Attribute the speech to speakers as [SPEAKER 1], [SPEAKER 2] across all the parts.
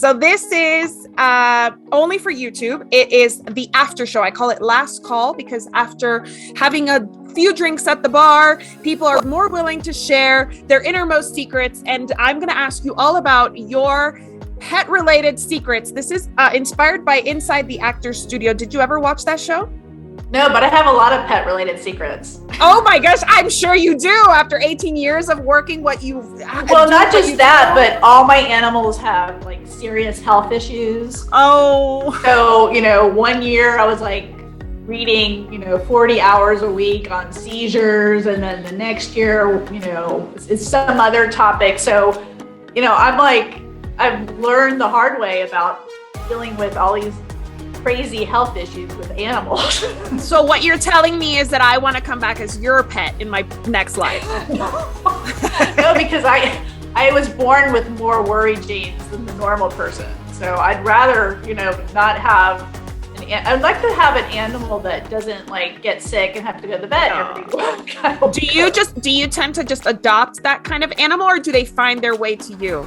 [SPEAKER 1] So this is only for YouTube. It is the after show. I call it last call because after having a few drinks at the bar, people are more willing to share their innermost secrets. And I'm going to ask you all about your pet-related secrets. This is inspired by Inside the Actors Studio. Did you ever watch that show?
[SPEAKER 2] No, but I have a lot of pet-related secrets.
[SPEAKER 1] Oh my gosh, I'm sure you do. After 18 years of working,
[SPEAKER 2] not just that, but all my animals have like serious health issues.
[SPEAKER 1] Oh.
[SPEAKER 2] So, 1 year I was like reading, 40 hours a week on seizures, and then the next year, it's some other topic. So, I've learned the hard way about dealing with all these crazy health issues with animals.
[SPEAKER 1] So what you're telling me is that I want to come back as your pet in my next life.
[SPEAKER 2] No, because I was born with more worry genes than the normal person. So I'd rather, not have I'd like to have an animal that doesn't like get sick and have to go to the vet every week.
[SPEAKER 1] Do you tend to just adopt that kind of animal, or do they find their way to you?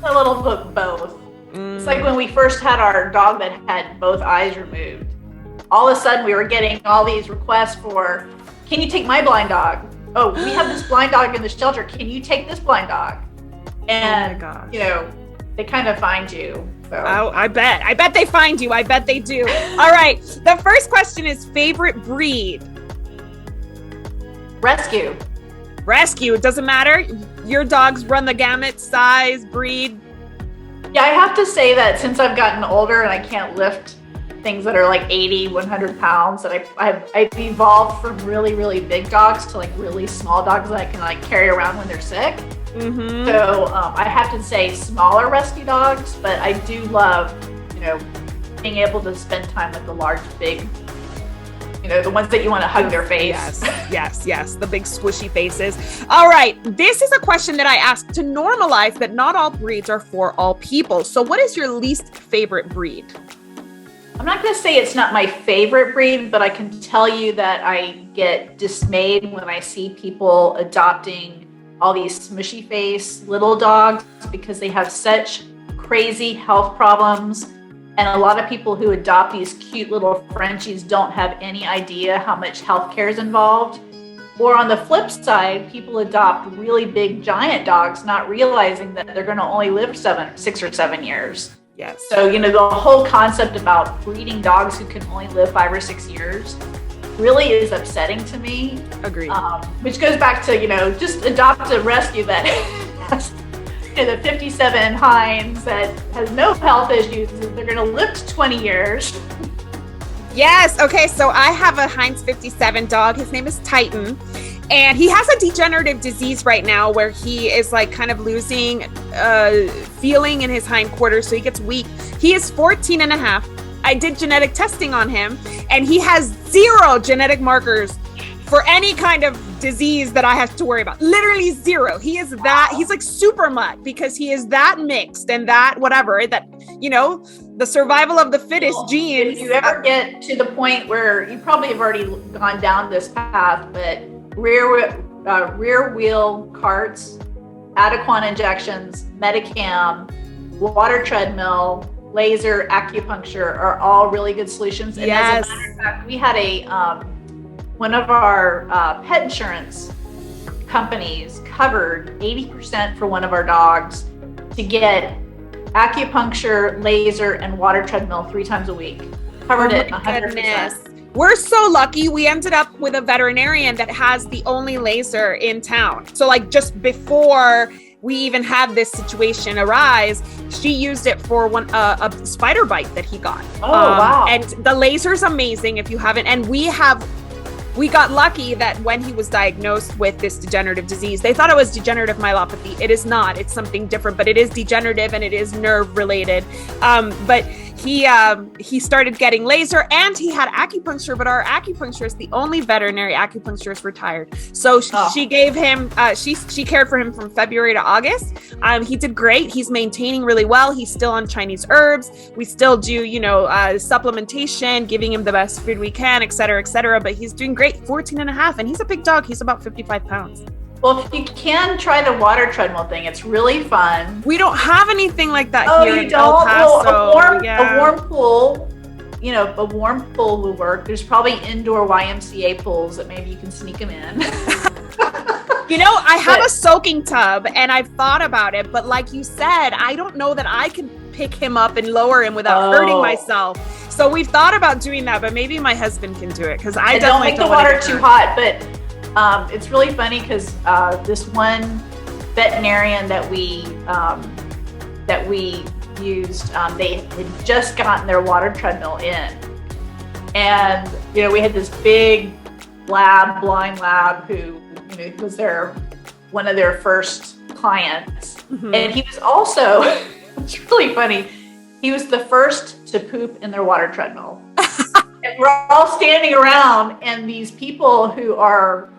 [SPEAKER 2] A little bit of both. It's like when we first had our dog that had both eyes removed. All of a sudden we were getting all these requests for, can you take my blind dog? Oh, we have this blind dog in the shelter. Can you take this blind dog? And,
[SPEAKER 1] oh my gosh.
[SPEAKER 2] They kind of find you. So.
[SPEAKER 1] Oh, I bet they find you. I bet they do. All right. The first question is favorite breed.
[SPEAKER 2] Rescue.
[SPEAKER 1] Rescue. It doesn't matter. Your dogs run the gamut, size, breed.
[SPEAKER 2] Yeah, I have to say that since I've gotten older and I can't lift things that are like 80, 100 pounds, that I've evolved from really, really big dogs to like really small dogs that I can like carry around when they're sick. Mm-hmm. So I have to say smaller rescue dogs, but I do love, being able to spend time with the large, big, the ones that you want to hug their face.
[SPEAKER 1] Yes. The big squishy faces. All right. This is a question that I ask to normalize that not all breeds are for all people. So what is your least favorite breed?
[SPEAKER 2] I'm not going to say it's not my favorite breed, but I can tell you that I get dismayed when I see people adopting all these smushy face little dogs because they have such crazy health problems. And a lot of people who adopt these cute little Frenchies don't have any idea how much healthcare is involved. Or on the flip side, people adopt really big giant dogs, not realizing that they're going to only live 6 or 7 years.
[SPEAKER 1] Yes.
[SPEAKER 2] So, the whole concept about breeding dogs who can only live 5 or 6 years really is upsetting to me.
[SPEAKER 1] Agreed.
[SPEAKER 2] Which goes back to, just adopt a rescue that has the 57 Heinz that has no health issues. They're going to live to 20 years.
[SPEAKER 1] Yes. Okay. So I have a Heinz 57 dog. His name is Titan. And he has a degenerative disease right now where he is like kind of losing feeling in his hindquarters. So he gets weak. He is 14 and a half. I did genetic testing on him and he has 0 genetic markers for any kind of disease that I have to worry about. Literally 0. He is that, he's like super mutt because he is that mixed and that whatever, that, the survival of the fittest genes.
[SPEAKER 2] If you ever get to the point where you probably have already gone down this path, but rear wheel carts, Adequan injections, Medicam, water treadmill, laser, acupuncture are all really good solutions. And
[SPEAKER 1] yes.
[SPEAKER 2] As a matter of fact, we had one of our pet insurance companies covered 80% for one of our dogs to get acupuncture, laser, and water treadmill 3 times a week. Covered it 100%.
[SPEAKER 1] Goodness. We're so lucky. We ended up with a veterinarian that has the only laser in town. So like just before we even had this situation arise, she used it for a spider bite that he got.
[SPEAKER 2] Oh, wow.
[SPEAKER 1] And the laser's amazing if you haven't. And we got lucky that when he was diagnosed with this degenerative disease, they thought it was degenerative myelopathy. It is not. It's something different, but it is degenerative and it is nerve related. But he started getting laser and he had acupuncture, but our acupuncturist, the only veterinary acupuncturist, retired. So she gave him, she cared for him from February to August. He did great. He's maintaining really well. He's still on Chinese herbs. We still do, supplementation, giving him the best food we can, et cetera, but he's doing great. 14 and a half. And he's a big dog. He's about 55 pounds.
[SPEAKER 2] Well, if you can try the water treadmill thing, it's really fun.
[SPEAKER 1] We don't have anything like that
[SPEAKER 2] Oh,
[SPEAKER 1] here
[SPEAKER 2] you
[SPEAKER 1] in
[SPEAKER 2] don't?
[SPEAKER 1] El Paso.
[SPEAKER 2] Well,
[SPEAKER 1] Yeah.
[SPEAKER 2] a warm pool, a warm pool will work. There's probably indoor YMCA pools that maybe you can sneak them in.
[SPEAKER 1] I have a soaking tub and I've thought about it, but like you said, I don't know that I can pick him up and lower him without hurting myself. So we've thought about doing that, but maybe my husband can do it because I
[SPEAKER 2] don't
[SPEAKER 1] definitely
[SPEAKER 2] make the water too hot. But it's really funny because this one veterinarian that we used, they had just gotten their water treadmill in, and we had this big blind lab who was one of their first clients, and he was also it's really funny. He was the first to poop in their water treadmill. And we're all standing around, and these people who are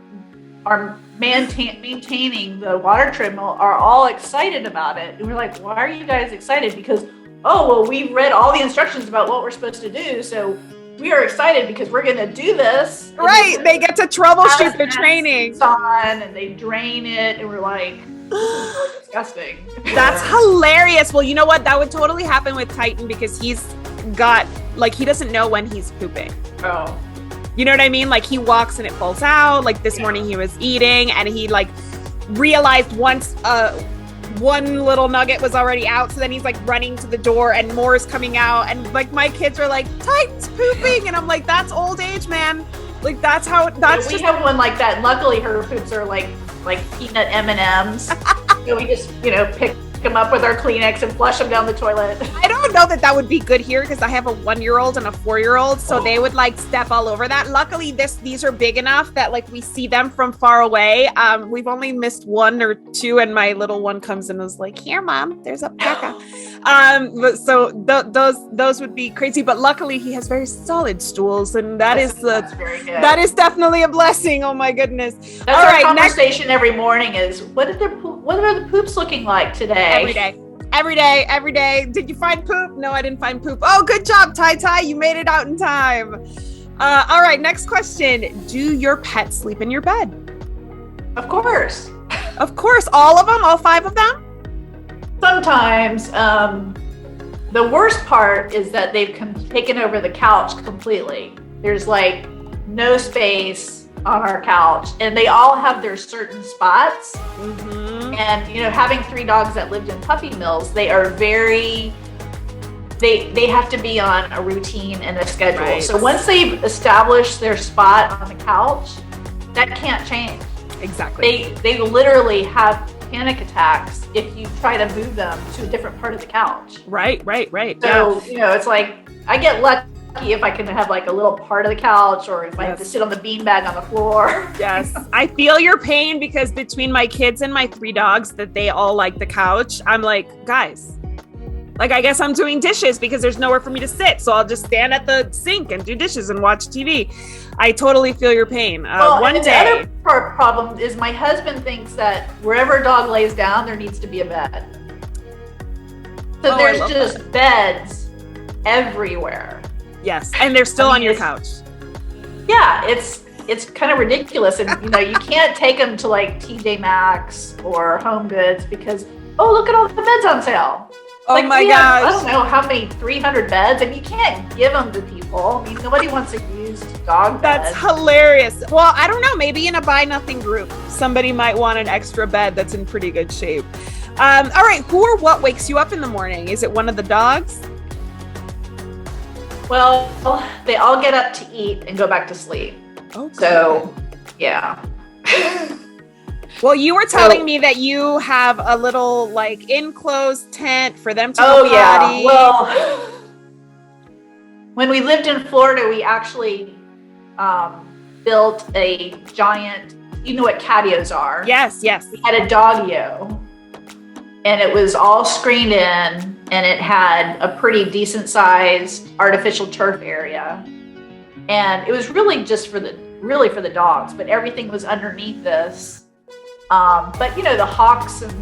[SPEAKER 2] maintaining the water treadmill are all excited about it. And we're like, why are you guys excited? Because, we read all the instructions about what we're supposed to do. So we are excited because we're going to do this.
[SPEAKER 1] Right. They get to troubleshoot their training.
[SPEAKER 2] On, and they drain it. And we're like, this is really disgusting.
[SPEAKER 1] That's hilarious. Well, you know what? That would totally happen with Titan because he's got, he doesn't know when he's pooping.
[SPEAKER 2] Oh.
[SPEAKER 1] You know what I mean? Like he walks and it falls out. Like this morning he was eating and he realized once one little nugget was already out. So then he's running to the door and more is coming out. And my kids are like, Titan's pooping. And I'm like, that's old age, man. We have one like that. Luckily her poops are like peanut M&Ms. So we just, pick them up with our Kleenex and flush them down the toilet. I don't know that would be good here because I have a 1-year-old and a 4-year-old, so they would step all over that. Luckily, these are big enough that we see them from far away. We've only missed 1 or 2, and my little one comes and is like, "Here, mom, there's a Pekka." Those would be crazy, but luckily he has very solid stools, and that's very good. That is definitely a blessing. Oh my goodness!
[SPEAKER 2] That's all our conversation every morning is what are the poops looking like today?
[SPEAKER 1] Every day. Did you find poop? No, I didn't find poop. Oh, good job, Tai. You made it out in time. All right, next question. Do your pets sleep in your bed?
[SPEAKER 2] Of course.
[SPEAKER 1] Of course. All of them? All 5 of them?
[SPEAKER 2] Sometimes. The worst part is that they've taken over the couch completely. There's no space on our couch, and they all have their certain spots. And having 3 dogs that lived in puppy mills, they are they have to be on a routine and a schedule. Right. So once they've established their spot on the couch, that can't change.
[SPEAKER 1] Exactly.
[SPEAKER 2] They literally have panic attacks if you try to move them to a different part of the couch.
[SPEAKER 1] Right.
[SPEAKER 2] So, it's I get lucky if I can have a little part of the couch, or if I have to sit on the beanbag on the floor.
[SPEAKER 1] Yes. I feel your pain because between my kids and my 3 dogs that they all like the couch, I'm like, guys, I guess I'm doing dishes because there's nowhere for me to sit. So I'll just stand at the sink and do dishes and watch TV. I totally feel your pain.
[SPEAKER 2] The other problem is my husband thinks that wherever a dog lays down, there needs to be a bed. So there's just beds everywhere.
[SPEAKER 1] Yes, and they're still on your couch.
[SPEAKER 2] Yeah, it's kind of ridiculous, and you can't take them to TJ Maxx or Home Goods because look at all the beds on sale.
[SPEAKER 1] Oh my gosh!
[SPEAKER 2] I don't know how many 300 beds, and you can't give them to people. I mean, nobody wants a used dog bed.
[SPEAKER 1] That's hilarious. Well, I don't know. Maybe in a buy nothing group, somebody might want an extra bed that's in pretty good shape. All right, who or what wakes you up in the morning? Is it one of the dogs?
[SPEAKER 2] Well, they all get up to eat and go back to sleep.
[SPEAKER 1] Okay.
[SPEAKER 2] So, yeah.
[SPEAKER 1] Well, you were telling me that you have a little enclosed tent for them to go potty.
[SPEAKER 2] Yeah. Well, when we lived in Florida, we actually built a giant, you know what catios are?
[SPEAKER 1] Yes.
[SPEAKER 2] We had a doggy-o, and it was all screened in, and it had a pretty decent sized artificial turf area. And it was really just for the dogs, but everything was underneath this. But the hawks and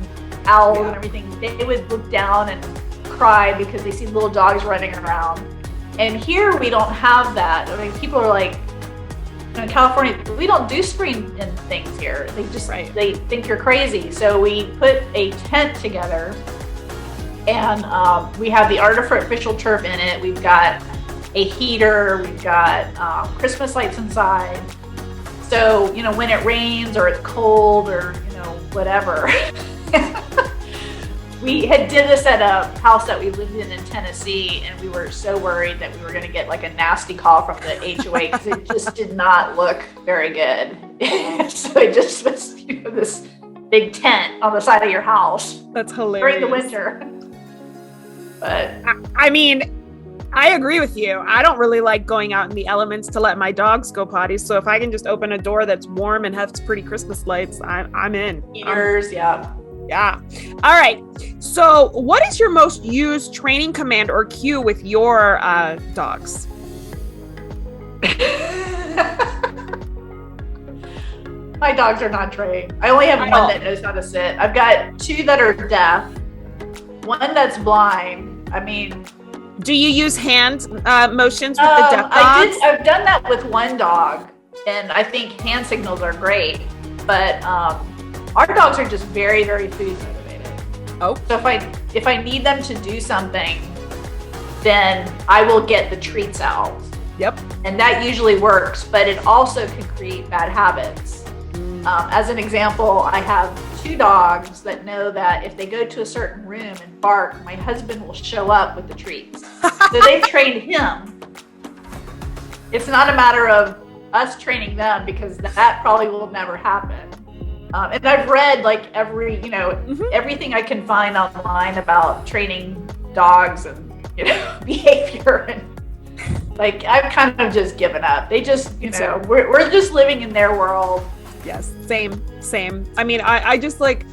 [SPEAKER 2] owls and everything, they would look down and cry because they see little dogs running around. And here we don't have that. I mean, people are like, in California, we don't do screen in things here. They just, they think you're crazy. So we put a tent together, and we have the artificial turf in it. We've got a heater, we've got Christmas lights inside. So, you know, when it rains or it's cold or, you know, whatever. We had did this at a house that we lived in Tennessee, and we were so worried that we were going to get like a nasty call from the HOA because it just did not look very good. So it just was, you know, this big tent on the side of your house.
[SPEAKER 1] That's hilarious.
[SPEAKER 2] During the winter. But
[SPEAKER 1] I mean, I agree with you. I don't really like going out in the elements to let my dogs go potty. So if I can just open a door that's warm and has pretty Christmas lights, I'm in.
[SPEAKER 2] Heaters, yeah.
[SPEAKER 1] Yeah. All right. So what is your most used training command or cue with your dogs?
[SPEAKER 2] My dogs are not trained. I only have one that knows how to sit. I've got 2 that are deaf, 1 that's blind. I mean,
[SPEAKER 1] do you use hand motions with the deaf dogs?
[SPEAKER 2] I've done that with 1 dog, and I think hand signals are great, but our dogs are just very, very food motivated.
[SPEAKER 1] Oh.
[SPEAKER 2] So if I need them to do something, then I will get the treats out.
[SPEAKER 1] Yep.
[SPEAKER 2] And that usually works, but it also can create bad habits. As an example, I have 2 dogs that know that if they go to a certain room and bark, my husband will show up with the treats. So they've trained him. It's not a matter of us training them, because that probably will never happen. And I've read like everything I can find online about training dogs and, you know, behavior, and like I've kind of just given up. They just, you know, we're just living in their world.
[SPEAKER 1] Yes, same. I mean, I just like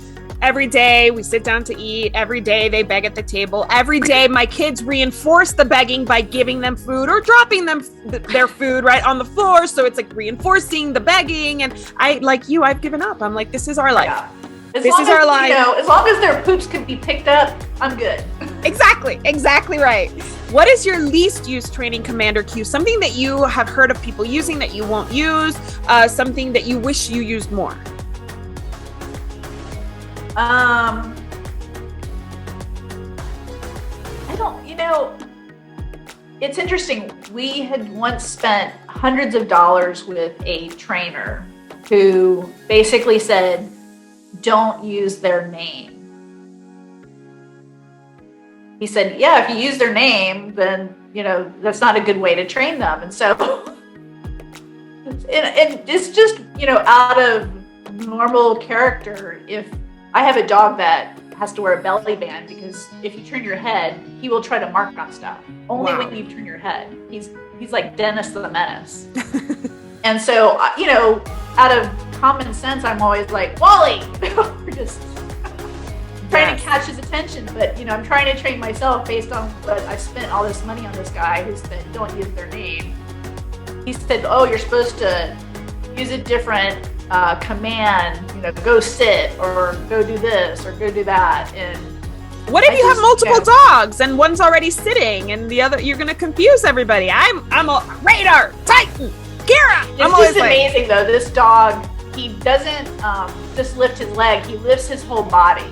[SPEAKER 1] every day we sit down to eat. Every day they beg at the table. Every day my kids reinforce the begging by giving them food or dropping them their food right on the floor. So it's like reinforcing the begging. And I've given up. I'm like, this is our life.
[SPEAKER 2] Yeah.
[SPEAKER 1] This is our life.
[SPEAKER 2] You know, as long as their poops can be picked up, I'm good.
[SPEAKER 1] Exactly right. What is your least used training command or cue? Something that you have heard of people using that you won't use, something that you wish you used more.
[SPEAKER 2] I don't, you know, it's interesting. We had once spent hundreds of dollars with a trainer who basically said, don't use their name. He said, yeah, if you use their name, then, you know, that's not a good way to train them. And so, and it's just, you know, out of normal character. If I have a dog that has to wear a belly band, because if you turn your head, he will try to mark on stuff. Only when you turn your head. He's like Dennis the Menace. And so, you know, out of common sense, I'm always like, Wally, we're just trying to catch his attention. But, you know, I'm trying to train myself based on what I spent all this money on this guy who said, don't use their name. He said, oh, you're supposed to use a different command, you know, go sit or go do this or go do that. And
[SPEAKER 1] what if you have multiple dogs and one's already sitting and the other, you're going to confuse everybody. I'm a Radar, Titan, Kira.
[SPEAKER 2] It's just amazing though. This dog, he doesn't just lift his leg, he lifts his whole body.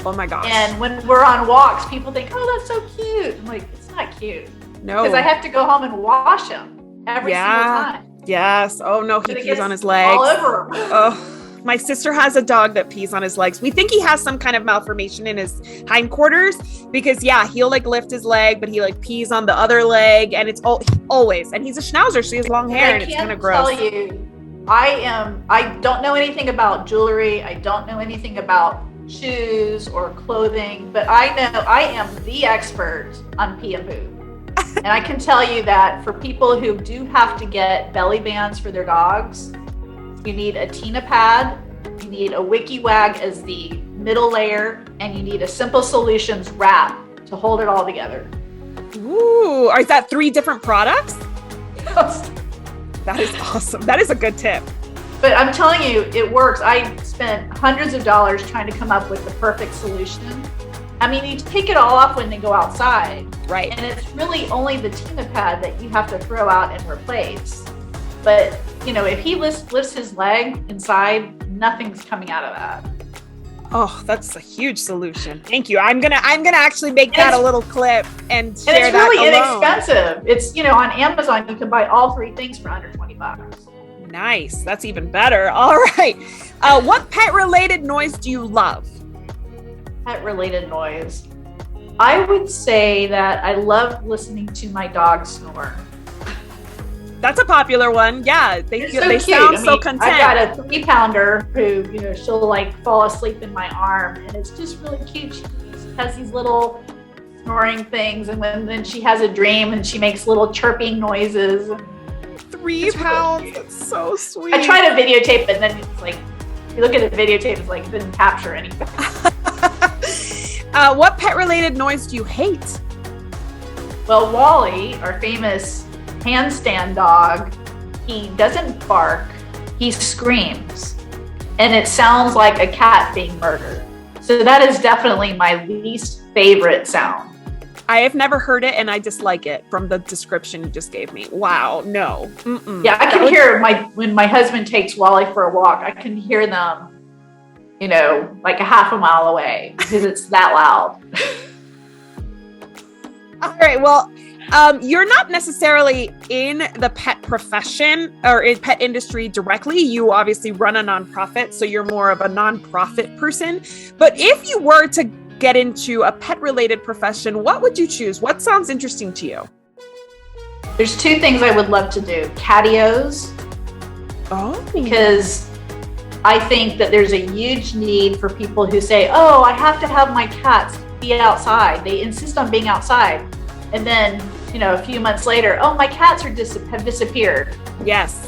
[SPEAKER 1] Oh my gosh.
[SPEAKER 2] And when we're on walks, people think, oh, that's so cute. I'm like, it's not cute.
[SPEAKER 1] No.
[SPEAKER 2] Because I have to go home and wash him every single time.
[SPEAKER 1] Yes. Oh no, he pees on his legs.
[SPEAKER 2] All over him.
[SPEAKER 1] Oh, my sister has a dog that pees on his legs. We think he has some kind of malformation in his hindquarters because he'll like lift his leg, but he like pees on the other leg, and it's always. And he's a schnauzer, so he has long hair, and it's kind of gross.
[SPEAKER 2] I can't tell you, I don't know anything about jewelry. I don't know anything about shoes or clothing, but I know I am the expert on pee and poop. And I can tell you that for people who do have to get belly bands for their dogs, you need a Tina pad, you need a Wiki Wag as the middle layer, and you need a Simple Solutions wrap to hold it all together.
[SPEAKER 1] Ooh, is that 3 different products? That is awesome. That is a good tip.
[SPEAKER 2] But I'm telling you, it works. I spent hundreds of dollars trying to come up with the perfect solution. I mean, you take it all off when they go outside.
[SPEAKER 1] Right.
[SPEAKER 2] And it's really only the Tina pad that you have to throw out and replace. But, if he lifts his leg inside, nothing's coming out of that.
[SPEAKER 1] Oh, that's a huge solution. Thank you. I'm gonna actually make that a little clip and share that.
[SPEAKER 2] And it's really
[SPEAKER 1] alone.
[SPEAKER 2] inexpensive. It's on Amazon you can buy all 3 things for under $20.
[SPEAKER 1] Nice. That's even better. All right. What pet-related noise do you love?
[SPEAKER 2] Pet-related noise. I would say that I love listening to my dog snore.
[SPEAKER 1] That's a popular one. Yeah, they
[SPEAKER 2] so
[SPEAKER 1] sound so content.
[SPEAKER 2] I've got a 3-pounder who, she'll like fall asleep in my arm, and it's just really cute. She has these little snoring things, and then she has a dream, and she makes little chirping noises.
[SPEAKER 1] 3 pounds. Really, that's so sweet.
[SPEAKER 2] I try to videotape it, and then it's like, if you look at the videotape, it's like it didn't capture anything.
[SPEAKER 1] What pet-related noise do you hate?
[SPEAKER 2] Well, Wally, our famous handstand dog, he doesn't bark, he screams, and it sounds like a cat being murdered. So that is definitely my least favorite sound.
[SPEAKER 1] I have never heard it, and I dislike it from the description you just gave me. Wow, no. Mm-mm.
[SPEAKER 2] Yeah, I can hear when my husband takes Wally for a walk, I can hear them, like a half a mile away because it's that loud.
[SPEAKER 1] All right, well, you're not necessarily in the pet profession or in pet industry directly. You obviously run a nonprofit, so you're more of a nonprofit person. But if you were to get into a pet-related profession, what would you choose? What sounds interesting to you?
[SPEAKER 2] There's 2 things I would love to do. Catios.
[SPEAKER 1] Oh.
[SPEAKER 2] Because I think that there's a huge need for people who say, oh, I have to have my cats be outside. They insist on being outside. And then, a few months later, oh, my cats have disappeared.
[SPEAKER 1] Yes.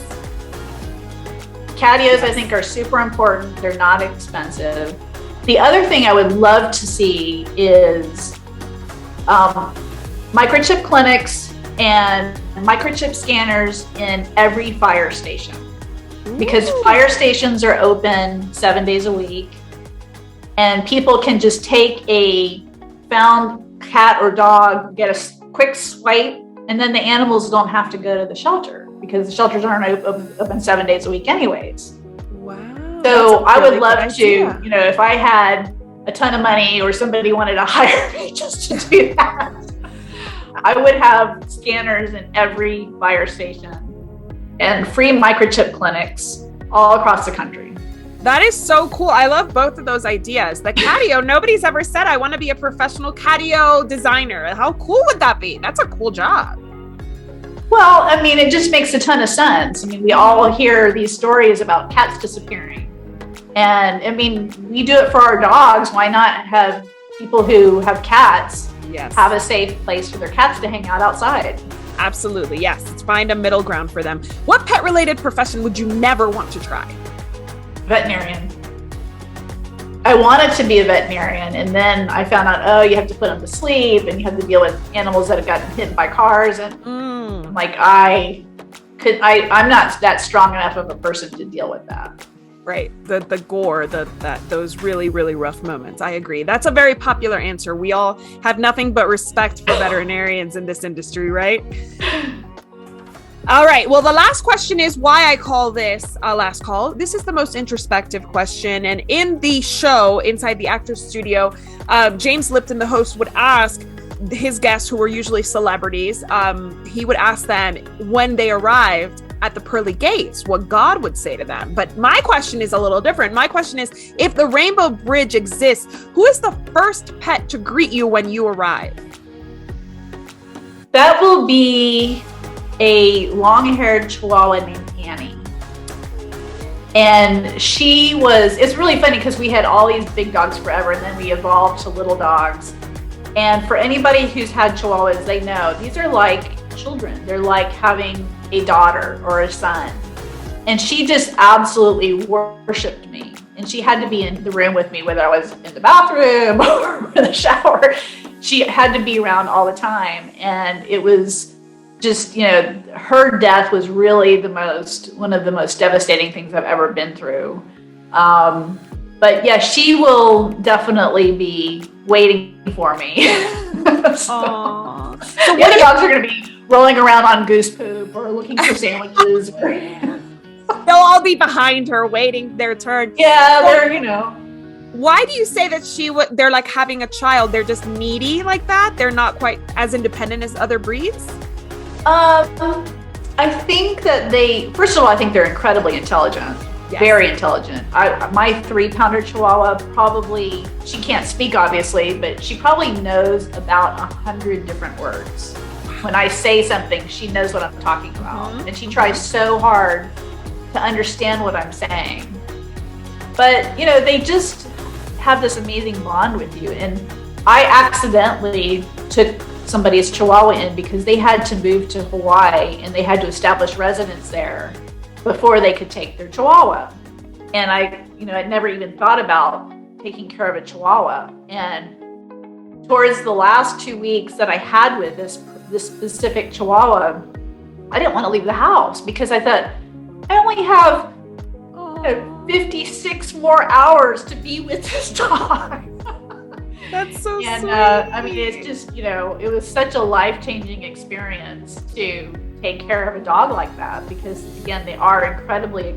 [SPEAKER 2] Catios, I think, are super important. They're not expensive. The other thing I would love to see is microchip clinics and microchip scanners in every fire station. Because fire stations are open 7 days a week, and people can just take a found cat or dog, get a quick swipe, and then the animals don't have to go to the shelter because the shelters aren't open 7 days a week anyways.
[SPEAKER 1] Wow.
[SPEAKER 2] So I would love to, if I had a ton of money or somebody wanted to hire me just to do that, I would have scanners in every fire station and free microchip clinics all across the country.
[SPEAKER 1] That is so cool. I love both of those ideas. The catio, nobody's ever said, I want to be a professional catio designer. How cool would that be? That's a cool job.
[SPEAKER 2] Well, it just makes a ton of sense. We all hear these stories about cats disappearing. And we do it for our dogs. Why not have people who have cats have a safe place for their cats to hang out outside?
[SPEAKER 1] Absolutely. Yes. Let's find a middle ground for them. What pet-related profession would you never want to try?
[SPEAKER 2] Veterinarian. I wanted to be a veterinarian, and then I found out, you have to put them to sleep, and you have to deal with animals that have gotten hit by cars, and I'm like, I'm not that strong enough of a person to deal with that.
[SPEAKER 1] Right. The gore, those really, really rough moments. I agree. That's a very popular answer. We all have nothing but respect for veterinarians in this industry, right? All right. Well, the last question is why I call this last call. This is the most introspective question. And in the show, inside the Actors Studio, James Lipton, the host, would ask his guests, who were usually celebrities, he would ask them when they arrived at the pearly gates, what God would say to them. But my question is a little different. My question is, if the Rainbow Bridge exists, who is the first pet to greet you when you arrive?
[SPEAKER 2] That will be a long-haired chihuahua named Annie. And it's really funny because we had all these big dogs forever, and then we evolved to little dogs. And for anybody who's had chihuahuas, they know these are like children. They're like having a daughter or a son. And she just absolutely worshiped me. And she had to be in the room with me, whether I was in the bathroom or in the shower. She had to be around all the time. And it was just, her death was really one of the most devastating things I've ever been through. But yeah, she will definitely be waiting for me. So the other dogs are going to be rolling around on goose poop or looking for sandwiches.
[SPEAKER 1] They'll all be behind her waiting their turn.
[SPEAKER 2] Yeah,
[SPEAKER 1] Well,
[SPEAKER 2] they're.
[SPEAKER 1] Why do you say that they're like having a child? They're just needy like that? They're not quite as independent as other breeds?
[SPEAKER 2] I think that first of all, I think they're incredibly intelligent. Yes. Very intelligent. My 3-pounder Chihuahua probably, she can't speak obviously, but she probably knows about 100 different words. When I say something, she knows what I'm talking about. Mm-hmm. And she tries so hard to understand what I'm saying. But, they just have this amazing bond with you. And I accidentally took somebody's Chihuahua in because they had to move to Hawaii and they had to establish residence there before they could take their Chihuahua. And I'd never even thought about taking care of a Chihuahua. And towards the last 2 weeks that I had with this specific Chihuahua, I didn't want to leave the house because I thought, I only have 56 more hours to be with this dog.
[SPEAKER 1] That's so sweet.
[SPEAKER 2] And it's just, it was such a life-changing experience to take care of a dog like that because, again, they are incredibly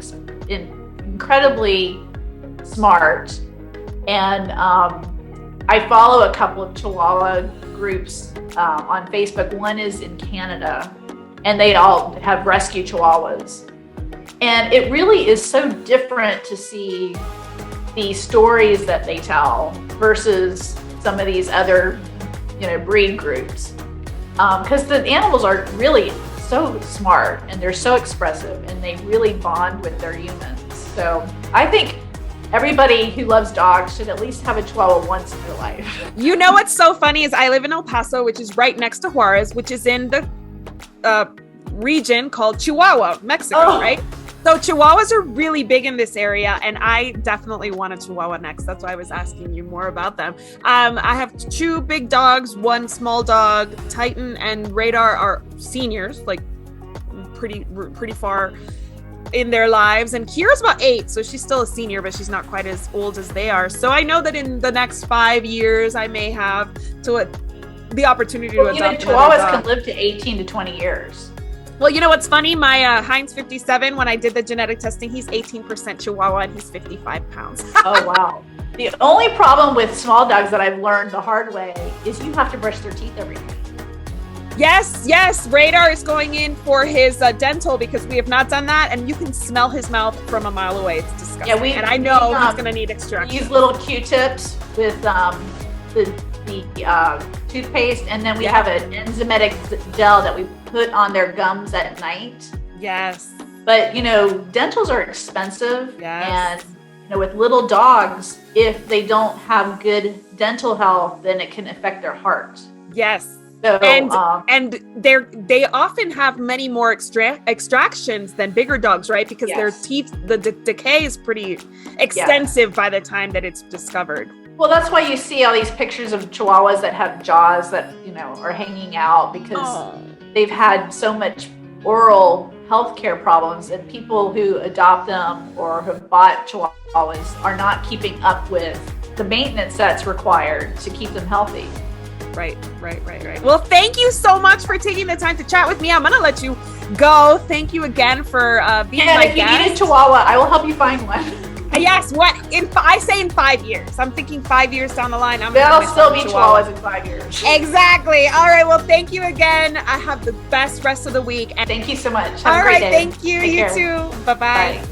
[SPEAKER 2] smart. And I follow a couple of Chihuahua groups on Facebook. One is in Canada, and they all have rescue Chihuahuas. And it really is so different to see the stories that they tell versus some of these other, breed groups. Because the animals are really so smart and they're so expressive and they really bond with their humans. So I think everybody who loves dogs should at least have a Chihuahua once in their life.
[SPEAKER 1] You know what's so funny is I live in El Paso, which is right next to Juarez, which is in the region called Chihuahua, Mexico, right? So Chihuahuas are really big in this area, and I definitely want a Chihuahua next. That's why I was asking you more about them. I have 2 big dogs, 1 small dog. Titan and Radar are seniors, like pretty far in their lives. And Kira's about 8, so she's still a senior, but she's not quite as old as they are. So I know that in the next 5 years, I may have the opportunity to adopt
[SPEAKER 2] Chihuahuas can live to 18 to 20 years.
[SPEAKER 1] Well, you know what's funny? My Heinz 57, when I did the genetic testing, he's 18% Chihuahua and he's 55 pounds.
[SPEAKER 2] Oh, wow. The only problem with small dogs that I've learned the hard way is you have to brush their teeth every day.
[SPEAKER 1] Yes. Radar is going in for his dental because we have not done that. And you can smell his mouth from a mile away. It's disgusting. Yeah, and I know he's going to need extraction.
[SPEAKER 2] Use little Q-tips with the toothpaste. And then we have an enzymatic gel that we put on their gums at night.
[SPEAKER 1] Yes.
[SPEAKER 2] But, dentals are expensive.
[SPEAKER 1] Yes.
[SPEAKER 2] And, with little dogs, if they don't have good dental health, then it can affect their heart.
[SPEAKER 1] Yes.
[SPEAKER 2] So,
[SPEAKER 1] and they often have many more extractions than bigger dogs, right? Because their teeth, the decay is pretty extensive by the time that it's discovered.
[SPEAKER 2] Well, that's why you see all these pictures of Chihuahuas that have jaws that, are hanging out because they've had so much oral healthcare problems, and people who adopt them or have bought Chihuahuas are not keeping up with the maintenance that's required to keep them healthy.
[SPEAKER 1] Right. Well, thank you so much for taking the time to chat with me. I'm going to let you go. Thank you again for being my guest.
[SPEAKER 2] And if you need a Chihuahua, I will help you find one.
[SPEAKER 1] Yes, I say in 5 years. I'm thinking 5 years down the line.
[SPEAKER 2] There'll still be Chihuahuas in 5 years.
[SPEAKER 1] Exactly. All right. Well, thank you again. I have the best rest of the week.
[SPEAKER 2] Thank you so much.
[SPEAKER 1] Have a great day. Thank you.
[SPEAKER 2] Take
[SPEAKER 1] you
[SPEAKER 2] care.
[SPEAKER 1] too. Bye-bye.
[SPEAKER 2] Bye.